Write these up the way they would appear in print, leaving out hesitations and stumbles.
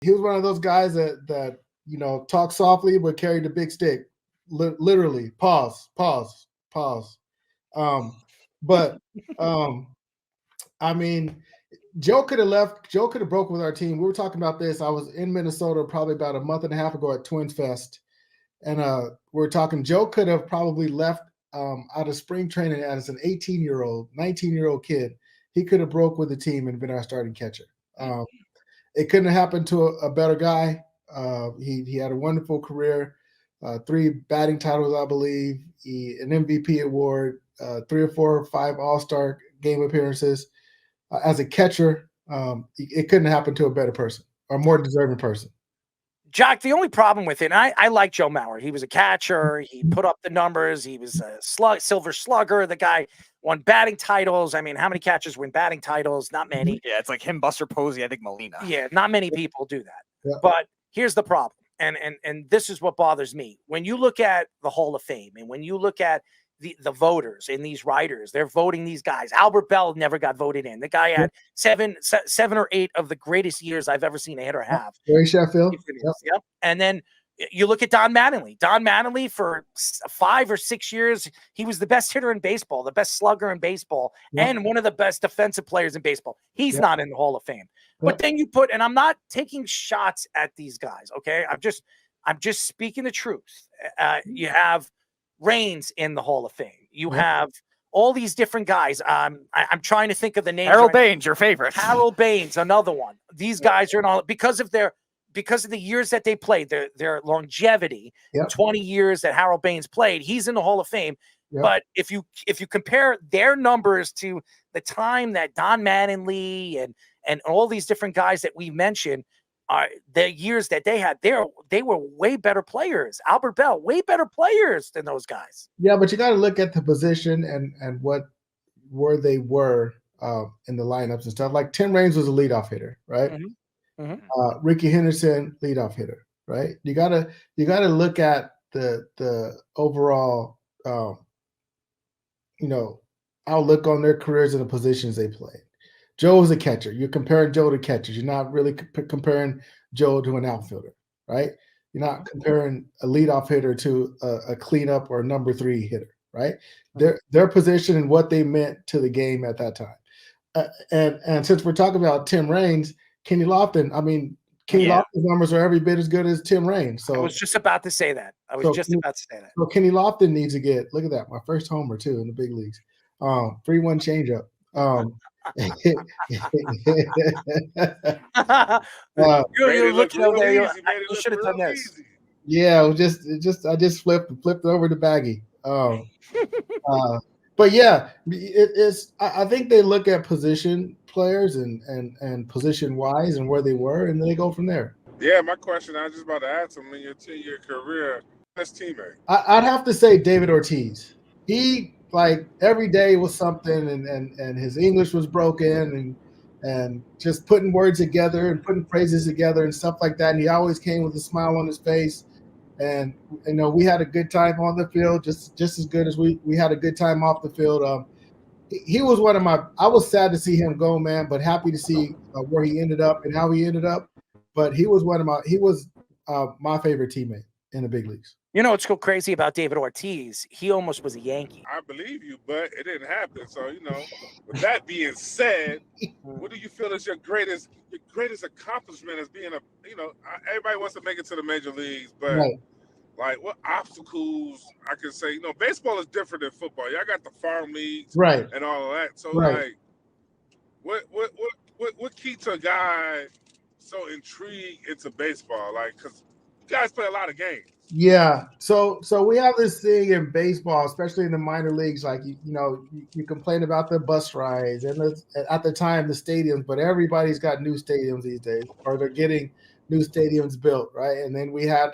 He was one of those guys that talk softly but carried the big stick. Literally, pause. Um, but I mean, Joe could have left. Joe could have broke with our team. We were talking about this. I was in Minnesota probably about a month and a half ago at Twins Fest, and we are talking. Joe could have probably left out of spring training as an 18-year-old, 19-year-old kid. He could have broke with the team and been our starting catcher. It couldn't have happened to a better guy. He had a wonderful career, 3 batting titles, I believe, an MVP award, 3 or 4 or 5 All-Star game appearances. As a catcher, it couldn't happen to a better person or more deserving person. Jacque, the only problem with it, and I like Joe Mauer. He was a catcher. He put up the numbers. He was a silver slugger. The guy won batting titles. I mean, how many catchers win batting titles? Not many. Yeah, it's like him, Buster Posey, I think Molina. Yeah, not many people do that. Yeah. But here's the problem, and this is what bothers me. When you look at the Hall of Fame and when you look at the voters and these writers, they're voting these guys. Albert Bell never got voted in. The guy had 7 or 8 of the greatest years I've ever seen a hitter have. Gary Sheffield. Yep. And then you look at Don Mattingly. Don Mattingly, for 5 or 6 years, he was the best hitter in baseball, the best slugger in baseball, and one of the best defensive players in baseball. He's not in the Hall of Fame. But then you put, and I'm not taking shots at these guys, okay? I'm just speaking the truth. You have Reigns in the Hall of Fame. You have all these different guys. I'm trying to think of the names. Harold Baines, your favorite. Harold Baines, another one. These guys are in all because of the years that they played, their longevity. 20 years that Harold Baines played, he's in the Hall of Fame. But if you compare their numbers to the time that Don Mattingly and all these different guys that we mentioned, the years that they had, they were way better players. Albert Bell, way better players than those guys. Yeah, but you got to look at the position and where they were in the lineups and stuff. Like Tim Raines was a leadoff hitter, right? Ricky Henderson, leadoff hitter, right? You gotta look at the overall outlook on their careers and the positions they played. Joe was a catcher. You're comparing Joe to catchers. You're not really comparing Joe to an outfielder, right? You're not comparing a leadoff hitter to a cleanup or a number 3 hitter, right? Their position and what they meant to the game at that time. And since we're talking about Tim Raines, Kenny Lofton, Lofton's numbers are every bit as good as Tim Raines. So I was just about to say that. So Kenny Lofton needs to get, look at that, my first homer too in the big leagues. 3-1 changeup. You're looking over there. You should have done this. Yeah, I just flipped over the baggie. But yeah, I think they look at position players and position wise and where they were, and then they go from there. Yeah, my question, I was just about to ask him, in your 10-year career, best teammate? I'd have to say David Ortiz. He, like, every day was something, and his English was broken, and just putting words together and putting phrases together and stuff like that. And he always came with a smile on his face. And we had a good time on the field, just as good as we had a good time off the field. He was one of my. I was sad to see him go, man, but happy to see where he ended up and how he ended up. But he was my favorite teammate in the big leagues. You know what's so crazy about David Ortiz? He almost was a Yankee. I believe you, but it didn't happen. So, with that being said, what do you feel is your greatest accomplishment as being everybody wants to make it to the major leagues, but like what obstacles I can say, baseball is different than football. Y'all got the farm leagues and all of that. So like what keeps a guy so intrigued into baseball? Like, because you guys play a lot of games. Yeah, so we have this thing in baseball, especially in the minor leagues. Like you complain about the bus rides and at the time the stadiums, but everybody's got new stadiums these days, or they're getting new stadiums built, right? And then we had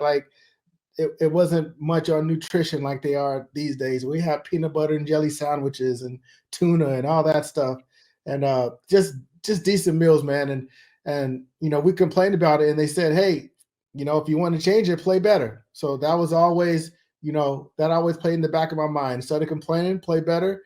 it wasn't much on nutrition like they are these days. We have peanut butter and jelly sandwiches and tuna and all that stuff, and just decent meals, man. And we complained about it, and they said, hey, if you want to change it, play better. So that was always, that always played in the back of my mind. Instead of complaining, play better.